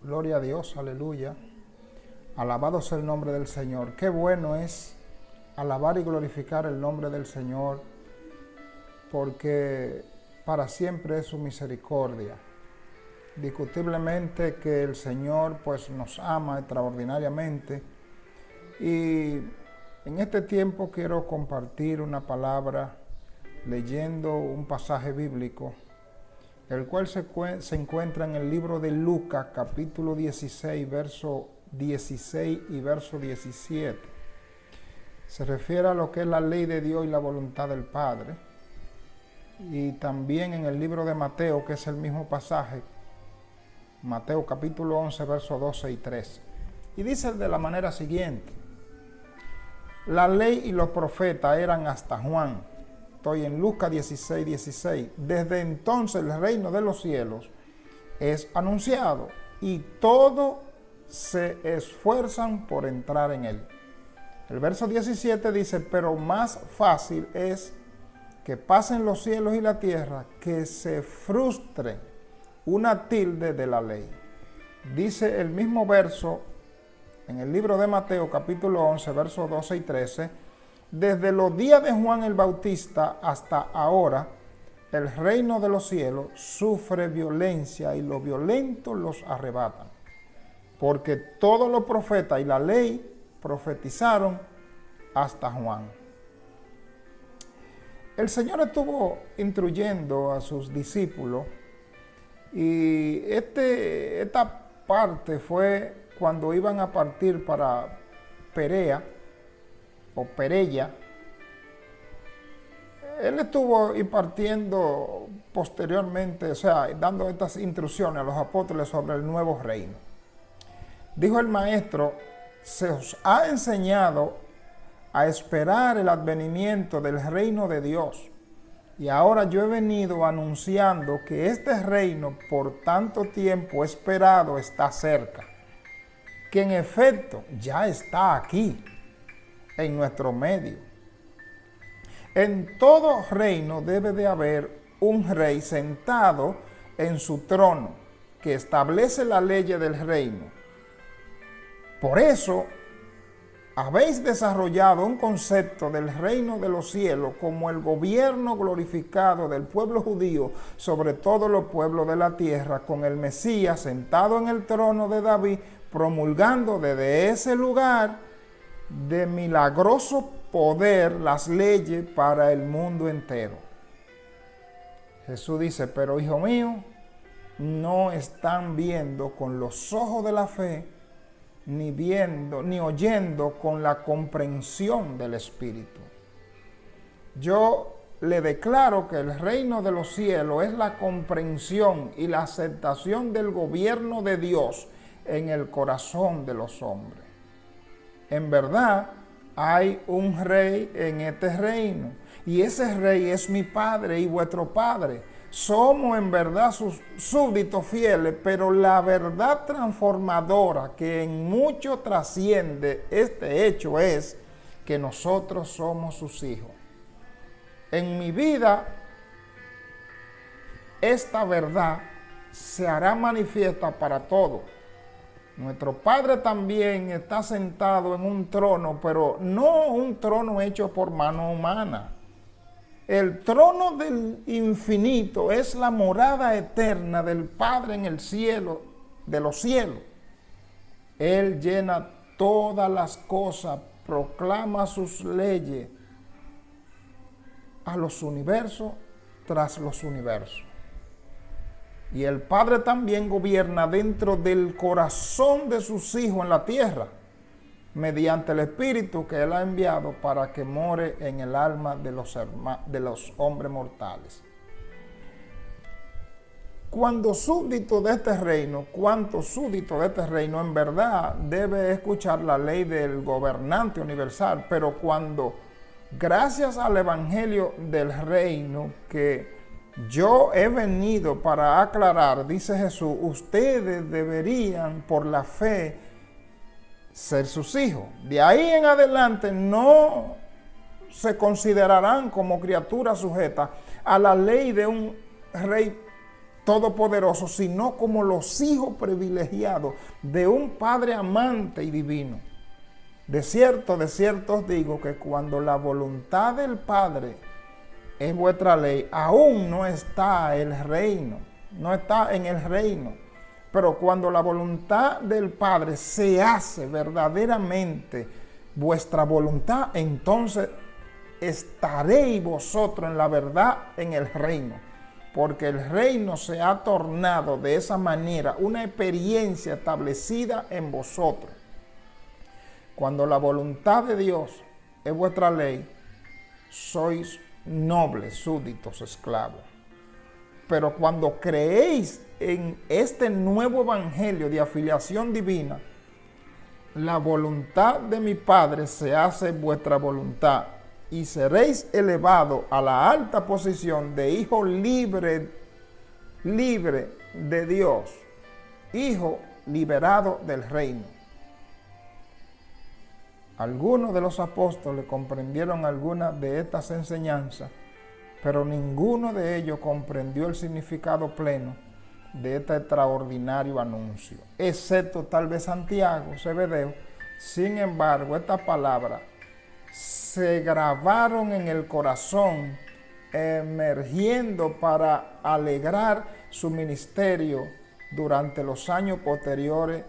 Gloria a Dios, aleluya. Alabado sea el nombre del Señor. Qué bueno es alabar y glorificar el nombre del Señor, porque para siempre es su misericordia. Discutiblemente que el Señor pues nos ama extraordinariamente, y en este tiempo quiero compartir una palabra leyendo un pasaje bíblico, el cual se encuentra en el libro de Lucas, capítulo 16, verso 16 y verso 17. Se refiere a lo que es la ley de Dios y la voluntad del Padre. Y también en el libro de Mateo, que es el mismo pasaje, Mateo capítulo 11, versos 12 y 13. Y dice de la manera siguiente: la ley y los profetas eran hasta Juan. Estoy en Lucas 16, 16. Desde entonces el reino de los cielos es anunciado y todos se esfuerzan por entrar en él. El verso 17 dice: pero más fácil es que pasen los cielos y la tierra que se frustre una tilde de la ley. Dice el mismo verso en el libro de Mateo capítulo 11, versos 12 y 13: desde los días de Juan el Bautista hasta ahora, el reino de los cielos sufre violencia y los violentos los arrebatan. Porque todos los profetas y la ley profetizaron hasta Juan. El Señor estuvo instruyendo a sus discípulos, y esta parte fue cuando iban a partir para Perea o Perella. Él estuvo impartiendo posteriormente, o sea, dando estas instrucciones a los apóstoles sobre el nuevo reino. Dijo el maestro: se os ha enseñado a esperar el advenimiento del reino de Dios. Y ahora yo he venido anunciando que este reino por tanto tiempo esperado está cerca, que en efecto ya está aquí, en nuestro medio. En todo reino debe de haber un rey sentado en su trono, que establece la ley del reino. Por eso habéis desarrollado un concepto del reino de los cielos como el gobierno glorificado del pueblo judío sobre todos los pueblos de la tierra, con el Mesías sentado en el trono de David, promulgando desde ese lugar de milagroso poder las leyes para el mundo entero. Jesús dice: pero hijo mío, no están viendo con los ojos de la fe, ni viendo, ni oyendo con la comprensión del Espíritu. Yo le declaro que el reino de los cielos es la comprensión y la aceptación del gobierno de Dios en el corazón de los hombres. En verdad, hay un rey en este reino, y ese rey es mi Padre y vuestro Padre. Somos en verdad sus súbditos fieles, pero la verdad transformadora que en mucho trasciende este hecho es que nosotros somos sus hijos. En mi vida, esta verdad se hará manifiesta para todos. Nuestro Padre también está sentado en un trono, pero no un trono hecho por mano humana. El trono del infinito es la morada eterna del Padre en el cielo de los cielos. Él llena todas las cosas, proclama sus leyes a los universos tras los universos. Y el Padre también gobierna dentro del corazón de sus hijos en la tierra, mediante el Espíritu que Él ha enviado para que more en el alma de los hombres mortales. Cuántos súbditos de este reino en verdad debe escuchar la ley del gobernante universal, pero cuando, gracias al Evangelio del reino que yo he venido para aclarar, dice Jesús, ustedes deberían por la fe ser sus hijos. De ahí en adelante no se considerarán como criaturas sujetas a la ley de un rey todopoderoso, sino como los hijos privilegiados de un Padre amante y divino. De cierto os digo que cuando la voluntad del Padre es vuestra ley, aún no está el reino, no está en el reino. Pero cuando la voluntad del Padre se hace verdaderamente vuestra voluntad, entonces estaréis vosotros en la verdad en el reino. Porque el reino se ha tornado de esa manera una experiencia establecida en vosotros. Cuando la voluntad de Dios es vuestra ley, sois nobles, súbditos, esclavos. Pero cuando creéis en este nuevo evangelio de afiliación divina, la voluntad de mi Padre se hace vuestra voluntad y seréis elevados a la alta posición de hijo libre de Dios, hijo liberado del reino. Algunos de los apóstoles comprendieron algunas de estas enseñanzas, pero ninguno de ellos comprendió el significado pleno de este extraordinario anuncio, excepto tal vez Santiago, Zebedeo. Sin embargo, estas palabras se grabaron en el corazón, emergiendo para alegrar su ministerio durante los años posteriores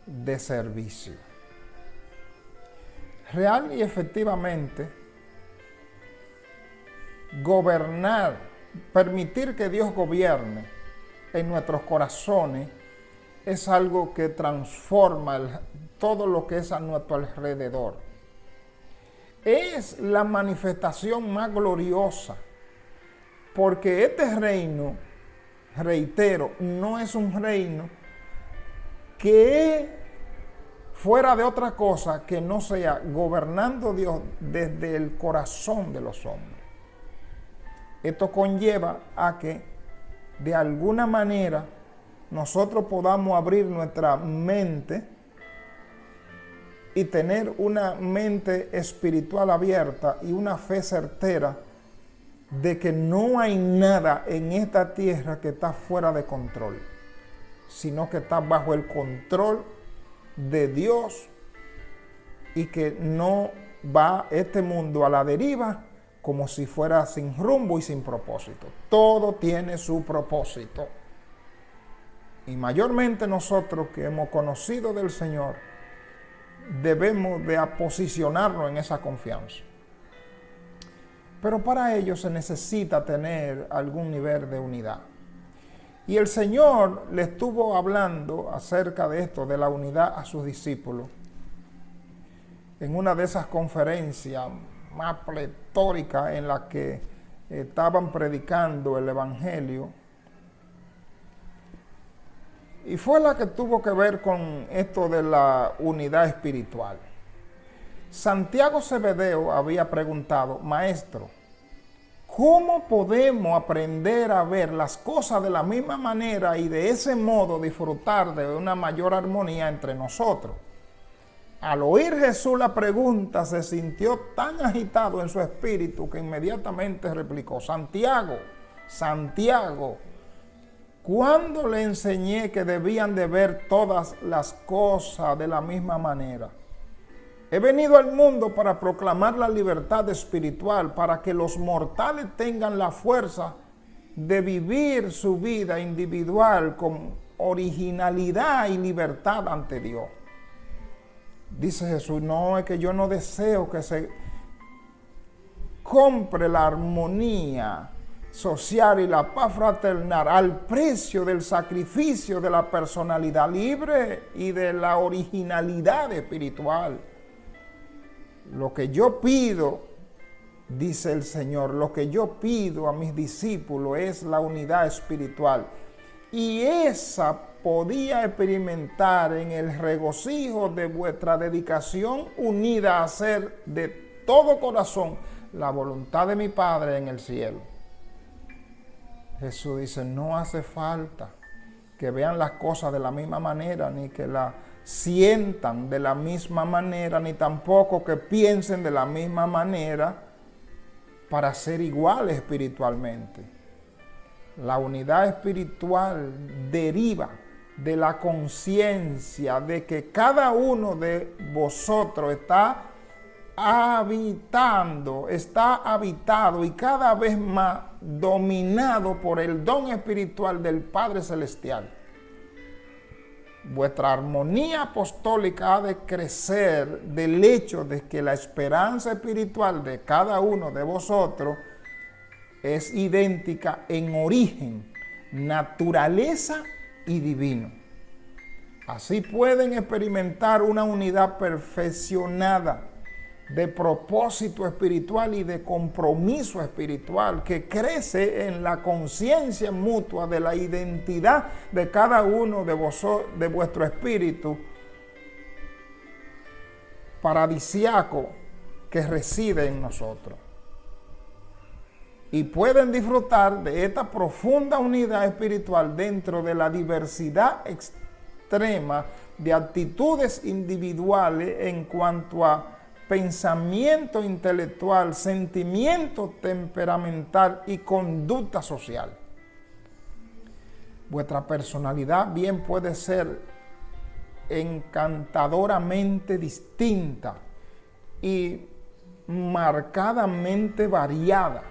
de servicio. Real y efectivamente, gobernar, permitir que Dios gobierne en nuestros corazones es algo que transforma todo lo que es a nuestro alrededor. Es la manifestación más gloriosa, porque este reino, reitero, no es un reino que fuera de otra cosa que no sea gobernando Dios desde el corazón de los hombres. Esto conlleva a que de alguna manera nosotros podamos abrir nuestra mente y tener una mente espiritual abierta y una fe certera de que no hay nada en esta tierra que está fuera de control, sino que está bajo el control de Dios y que no va este mundo a la deriva como si fuera sin rumbo y sin propósito. Todo tiene su propósito. Y mayormente nosotros que hemos conocido del Señor, debemos de posicionarnos en esa confianza. Pero para ello se necesita tener algún nivel de unidad. Y el Señor le estuvo hablando acerca de esto, de la unidad a sus discípulos, en una de esas conferencias más pletóricas en las que estaban predicando el Evangelio. Y fue la que tuvo que ver con esto de la unidad espiritual. Santiago Zebedeo había preguntado: Maestro, ¿cómo podemos aprender a ver las cosas de la misma manera y de ese modo disfrutar de una mayor armonía entre nosotros? Al oír Jesús la pregunta, se sintió tan agitado en su espíritu que inmediatamente replicó: Santiago, ¿cuándo le enseñé que debían de ver todas las cosas de la misma manera? He venido al mundo para proclamar la libertad espiritual, para que los mortales tengan la fuerza de vivir su vida individual con originalidad y libertad ante Dios. Dice Jesús: no, es que yo no deseo que se compre la armonía social y la paz fraternal al precio del sacrificio de la personalidad libre y de la originalidad espiritual. Lo que yo pido, dice el Señor, lo que yo pido a mis discípulos es la unidad espiritual. Y esa podía experimentar en el regocijo de vuestra dedicación unida a hacer de todo corazón la voluntad de mi Padre en el cielo. Jesús dice: no hace falta que vean las cosas de la misma manera, ni que la sientan de la misma manera, ni tampoco que piensen de la misma manera para ser iguales espiritualmente. La unidad espiritual deriva de la conciencia de que cada uno de vosotros está habitado y cada vez más dominado por el don espiritual del Padre Celestial. Vuestra armonía apostólica ha de crecer del hecho de que la esperanza espiritual de cada uno de vosotros es idéntica en origen, naturaleza y divino. Así pueden experimentar una unidad perfeccionada de propósito espiritual y de compromiso espiritual que crece en la conciencia mutua de la identidad de cada uno de vosotros, de vuestro espíritu paradisiaco que reside en nosotros. Y pueden disfrutar de esta profunda unidad espiritual dentro de la diversidad extrema de actitudes individuales en cuanto a pensamiento intelectual, sentimiento temperamental y conducta social. Vuestra personalidad bien puede ser encantadoramente distinta y marcadamente variada.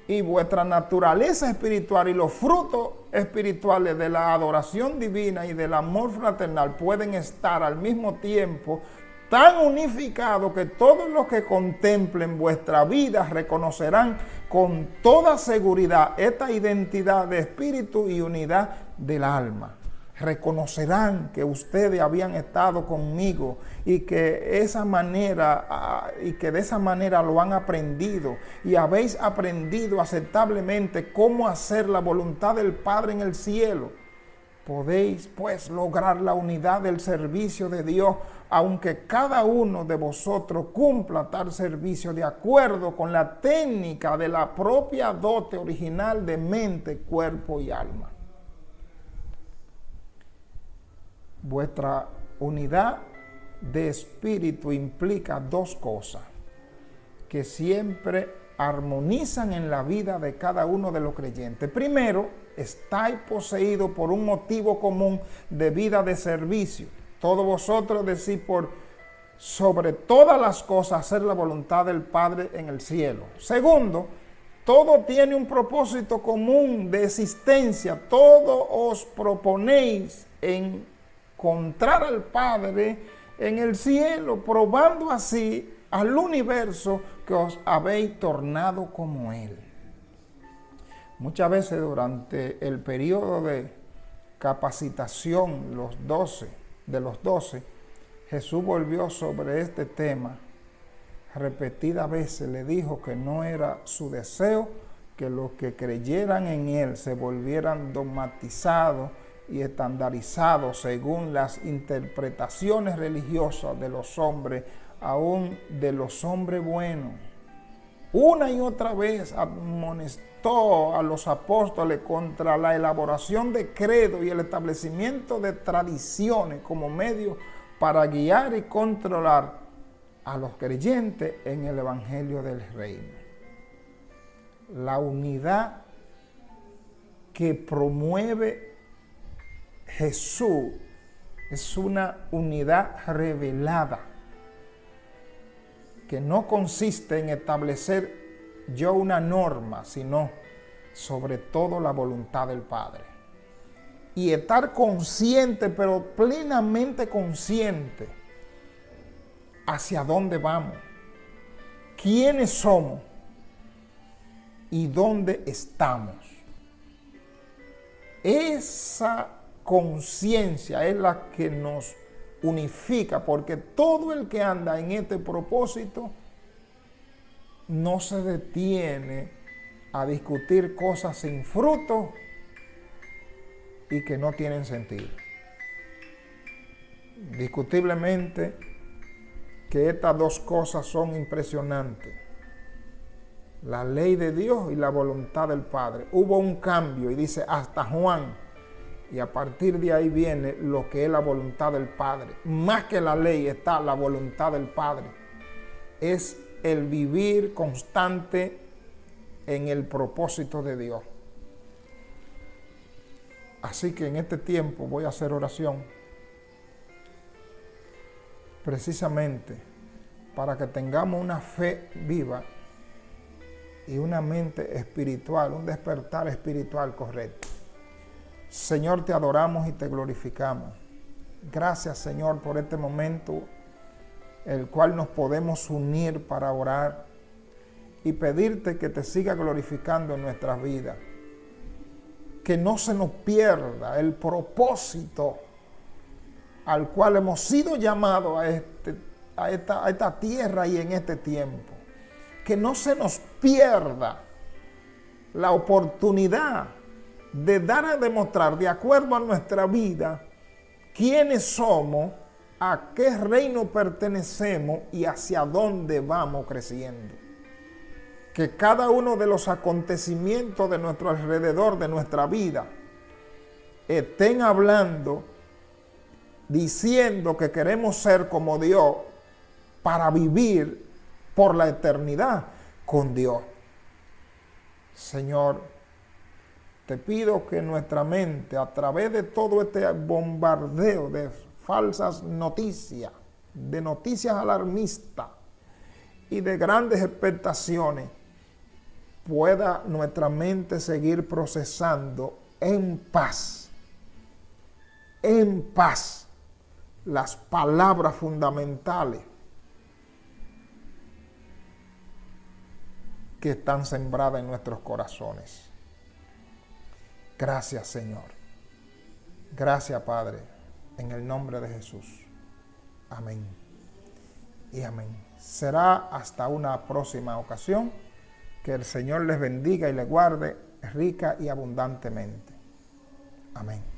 Y vuestra naturaleza espiritual y los frutos espirituales de la adoración divina y del amor fraternal pueden estar al mismo tiempo tan unificados que todos los que contemplen vuestra vida reconocerán con toda seguridad esta identidad de espíritu y unidad del alma. Reconocerán que ustedes habían estado conmigo y que de esa manera lo han aprendido y habéis aprendido aceptablemente cómo hacer la voluntad del Padre en el cielo. Podéis pues lograr la unidad del servicio de Dios, aunque cada uno de vosotros cumpla tal servicio de acuerdo con la técnica de la propia dote original de mente, cuerpo y alma. Vuestra unidad de espíritu implica dos cosas que siempre armonizan en la vida de cada uno de los creyentes. Primero, estáis poseídos por un motivo común de vida de servicio. Todos vosotros decís por sobre todas las cosas hacer la voluntad del Padre en el cielo. Segundo, todo tiene un propósito común de existencia. Todo os proponéis encontrar al Padre en el cielo, probando así al universo que os habéis tornado como Él. Muchas veces durante el periodo de capacitación de los 12, Jesús volvió sobre este tema. Repetidas veces le dijo que no era su deseo que los que creyeran en Él se volvieran dogmatizados y estandarizados según las interpretaciones religiosas de los hombres, aún de los hombres buenos. Una y otra vez amonestó a los apóstoles contra la elaboración de credo y el establecimiento de tradiciones como medio para guiar y controlar a los creyentes en el evangelio del reino. La unidad que promueve Jesús es una unidad revelada que no consiste en establecer yo una norma, sino sobre todo la voluntad del Padre. Y estar consciente, pero plenamente consciente, hacia dónde vamos, quiénes somos y dónde estamos. Esa conciencia es la que nos unifica, porque todo el que anda en este propósito no se detiene a discutir cosas sin fruto y que no tienen sentido. Discutiblemente que estas dos cosas son impresionantes: la ley de Dios y la voluntad del Padre. Hubo un cambio y dice hasta Juan. Y a partir de ahí viene lo que es la voluntad del Padre. Más que la ley está la voluntad del Padre. Es el vivir constante en el propósito de Dios. Así que en este tiempo voy a hacer oración precisamente para que tengamos una fe viva y una mente espiritual, un despertar espiritual correcto. Señor, te adoramos y te glorificamos. Gracias, Señor, por este momento, el cual nos podemos unir para orar y pedirte que te siga glorificando en nuestras vidas. Que no se nos pierda el propósito al cual hemos sido llamados a esta tierra y en este tiempo. Que no se nos pierda la oportunidad de dar a demostrar, de acuerdo a nuestra vida, quiénes somos, a qué reino pertenecemos y hacia dónde vamos creciendo. Que cada uno de los acontecimientos de nuestro alrededor, de nuestra vida, estén hablando, diciendo que queremos ser como Dios para vivir por la eternidad con Dios. Señor, te pido que nuestra mente, a través de todo este bombardeo de falsas noticias, de noticias alarmistas y de grandes expectaciones, pueda nuestra mente seguir procesando en paz las palabras fundamentales que están sembradas en nuestros corazones. Gracias, Señor. Gracias, Padre, en el nombre de Jesús. Amén y amén. Será hasta una próxima ocasión. Que el Señor les bendiga y les guarde rica y abundantemente. Amén.